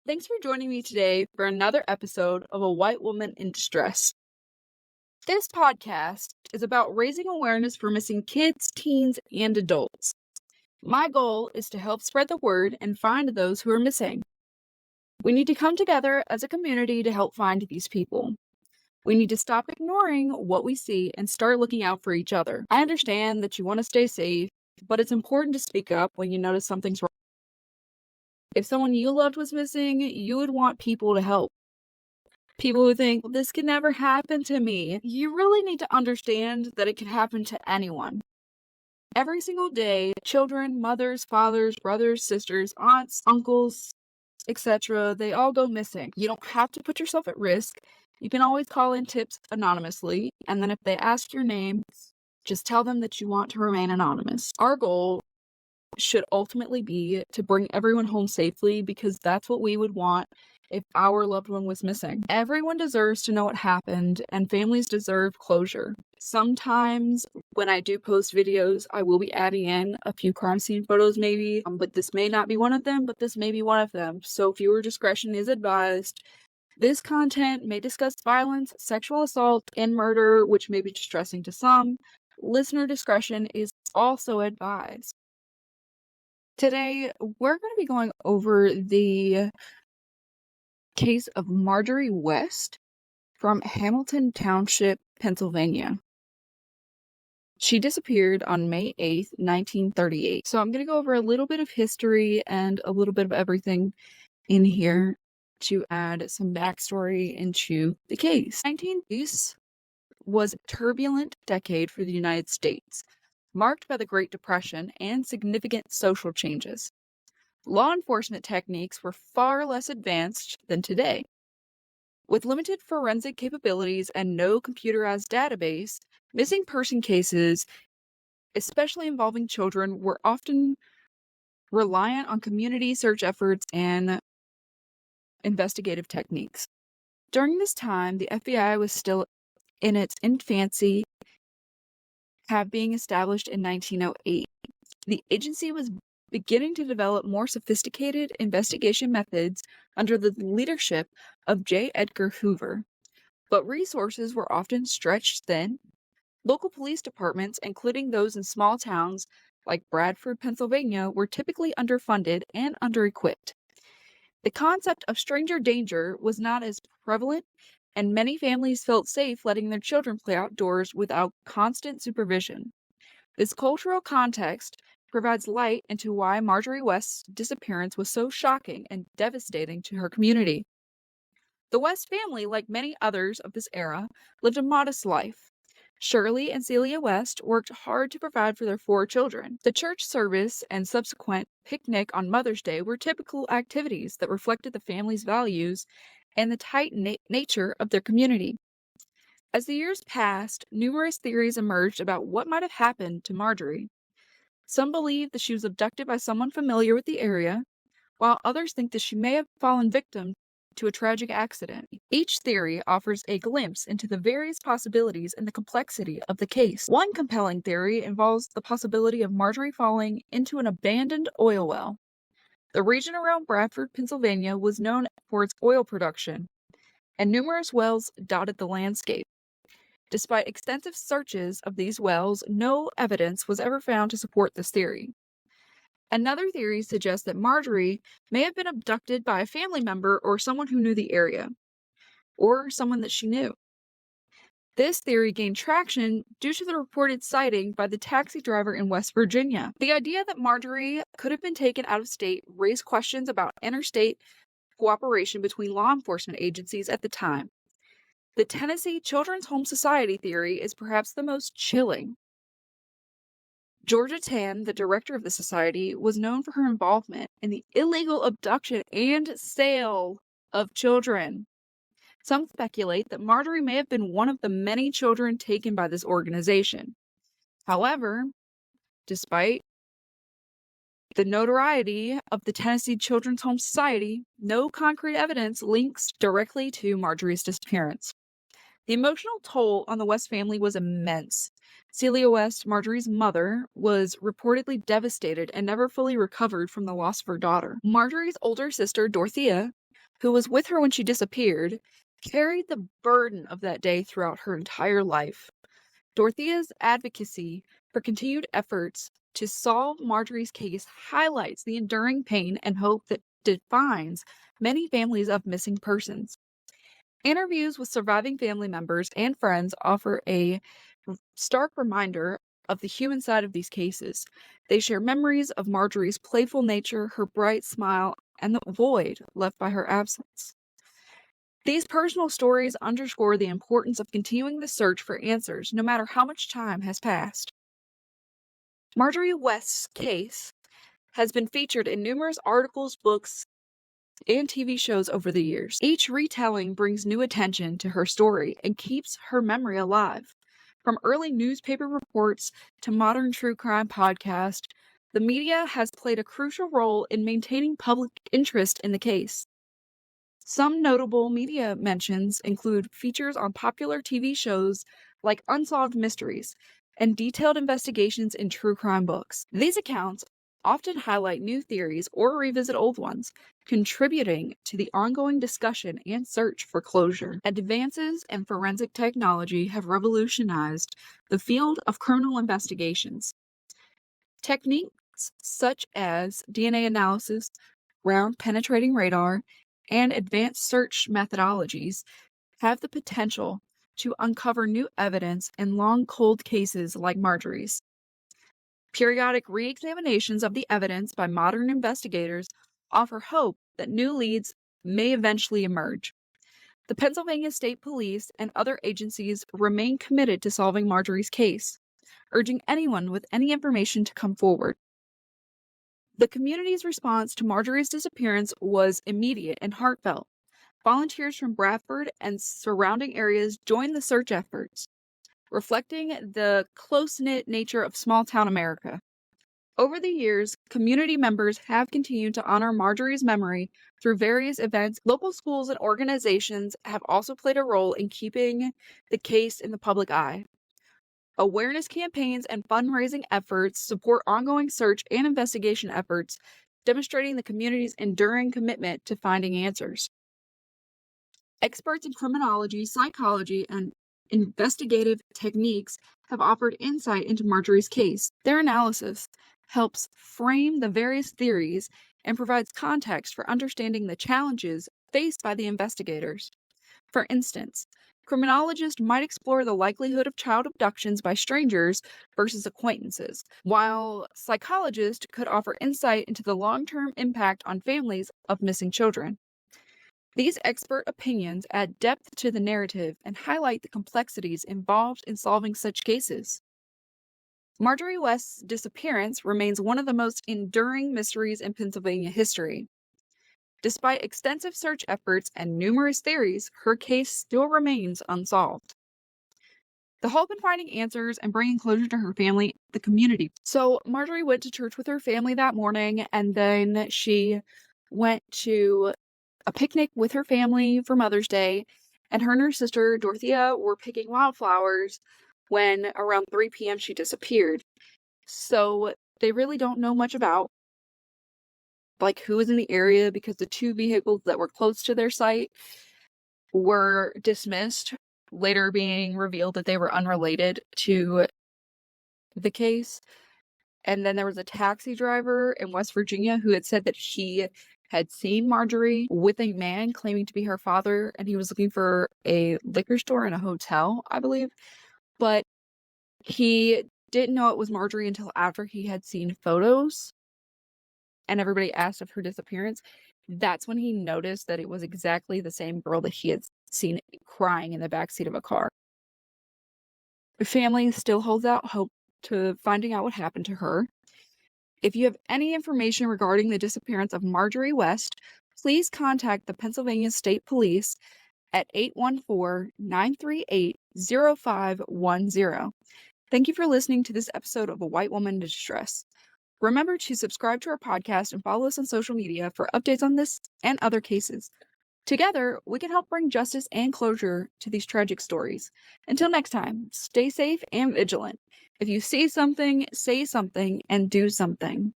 Thanks for joining me today for another episode of A White Woman in Distress. This podcast is about raising awareness for missing kids, teens, and adults. My goal is to help spread the word and find those who are missing. We need to come together as a community to help find these people. We need to stop ignoring what we see and start looking out for each other. I understand that you want to stay safe, but it's important to speak up when you notice something's wrong. If someone you loved was missing, you would want people to help. People who think, well, this could never happen to me. You really need to understand that it can happen to anyone. Every single day, children, mothers, fathers, brothers, sisters, aunts, uncles, etc., they all go missing. You don't have to put yourself at risk. You can always call in tips anonymously, and then if they ask your name, just tell them that you want to remain anonymous. Our goal should ultimately be to bring everyone home safely, because that's what we would want if our loved one was missing. Everyone deserves to know what happened, and families deserve closure. Sometimes when I do post videos, I will be adding in a few crime scene photos maybe, but this may not be one of them, but this may be one of them. So viewer discretion is advised. This content may discuss violence, sexual assault, and murder, which may be distressing to some. Listener discretion is also advised. Today, we're going to be going over the case of Marjorie West from Hamilton Township, Pennsylvania. She disappeared on May 8th, 1938. So I'm going to go over a little bit of history and a little bit of everything in here to add some backstory into the case. 1980s was a turbulent decade for the United States, marked by the Great Depression and significant social changes. Law enforcement techniques were far less advanced than today. With limited forensic capabilities and no computerized database, missing person cases, especially involving children, were often reliant on community search efforts and investigative techniques. During this time, the FBI was still in its infancy, being established in 1908. The agency was beginning to develop more sophisticated investigation methods under the leadership of J. Edgar Hoover. But resources were often stretched thin. Local police departments, including those in small towns like Bradford, Pennsylvania, were typically underfunded and under-equipped. The concept of stranger danger was not as prevalent, and many families felt safe letting their children play outdoors without constant supervision. This cultural context provides light into why Marjorie West's disappearance was so shocking and devastating to her community. The West family, like many others of this era, lived a modest life. Shirley and Celia West worked hard to provide for their 4 children. The church service and subsequent picnic on Mother's Day were typical activities that reflected the family's values and the tight nature of their community. As the years passed, numerous theories emerged about what might have happened to Marjorie. Some believe that she was abducted by someone familiar with the area, while others think that she may have fallen victim to a tragic accident. Each theory offers a glimpse into the various possibilities and the complexity of the case. One compelling theory involves the possibility of Marjorie falling into an abandoned oil well. The region around Bradford, Pennsylvania was known for its oil production, and numerous wells dotted the landscape. Despite extensive searches of these wells, no evidence was ever found to support this theory. Another theory suggests that Marjorie may have been abducted by a family member or someone who knew the area, or someone that she knew. This theory gained traction due to the reported sighting by the taxi driver in West Virginia. The idea that Marjorie could have been taken out of state raised questions about interstate cooperation between law enforcement agencies at the time. The Tennessee Children's Home Society theory is perhaps the most chilling. Georgia Tann, the director of the society, was known for her involvement in the illegal abduction and sale of children. Some speculate that Marjorie may have been one of the many children taken by this organization. However, despite the notoriety of the Tennessee Children's Home Society, no concrete evidence links directly to Marjorie's disappearance. The emotional toll on the West family was immense. Celia West, Marjorie's mother, was reportedly devastated and never fully recovered from the loss of her daughter. Marjorie's older sister, Dorothea, who was with her when she disappeared, carried the burden of that day throughout her entire life. Dorothea's advocacy for continued efforts to solve Marjorie's case highlights the enduring pain and hope that defines many families of missing persons. Interviews with surviving family members and friends offer a stark reminder of the human side of these cases. They share memories of Marjorie's playful nature, her bright smile, and the void left by her absence. These personal stories underscore the importance of continuing the search for answers, no matter how much time has passed. Marjorie West's case has been featured in numerous articles, books, and TV shows over the years. Each retelling brings new attention to her story and keeps her memory alive. From early newspaper reports to modern true crime podcasts, the media has played a crucial role in maintaining public interest in the case. Some notable media mentions include features on popular TV shows like Unsolved Mysteries and detailed investigations in true crime books. These accounts often highlight new theories or revisit old ones, contributing to the ongoing discussion and search for closure. Advances in forensic technology have revolutionized the field of criminal investigations. Techniques such as DNA analysis, ground-penetrating radar, and advanced search methodologies have the potential to uncover new evidence in long cold cases like Marjorie's. Periodic re-examinations of the evidence by modern investigators offer hope that new leads may eventually emerge. The Pennsylvania State Police and other agencies remain committed to solving Marjorie's case, urging anyone with any information to come forward. The community's response to Marjorie's disappearance was immediate and heartfelt. Volunteers from Bradford and surrounding areas joined the search efforts, reflecting the close-knit nature of small-town America. Over the years, community members have continued to honor Marjorie's memory through various events. Local schools and organizations have also played a role in keeping the case in the public eye. Awareness campaigns and fundraising efforts support ongoing search and investigation efforts, demonstrating the community's enduring commitment to finding answers. Experts in criminology, psychology, and investigative techniques have offered insight into Marjorie's case. Their analysis helps frame the various theories and provides context for understanding the challenges faced by the investigators. For instance, criminologists might explore the likelihood of child abductions by strangers versus acquaintances, while psychologists could offer insight into the long-term impact on families of missing children. These expert opinions add depth to the narrative and highlight the complexities involved in solving such cases. Marjorie West's disappearance remains one of the most enduring mysteries in Pennsylvania history. Despite extensive search efforts and numerous theories, her case still remains unsolved. The hope in finding answers and bringing closure to her family, the community. So Marjorie went to church with her family that morning, and then she went to a picnic with her family for Mother's Day, and her sister Dorothea were picking wildflowers when around 3 p.m. she disappeared. So they really don't know much about who was in the area, because the two vehicles that were close to their site were dismissed, later being revealed that they were unrelated to the case. And then there was a taxi driver in West Virginia who had said that he had seen Marjorie with a man claiming to be her father, and he was looking for a liquor store and a hotel, I believe. But he didn't know it was Marjorie until after he had seen photos and everybody asked of her disappearance. That's when he noticed that it was exactly the same girl that he had seen crying in the backseat of a car. The family still holds out hope to finding out what happened to her. If you have any information regarding the disappearance of Marjorie West, please contact the Pennsylvania State Police at 814-938-0510. Thank you for listening to this episode of A White Woman in Distress. Remember to subscribe to our podcast and follow us on social media for updates on this and other cases. Together, we can help bring justice and closure to these tragic stories. Until next time, stay safe and vigilant. If you see something, say something, and do something.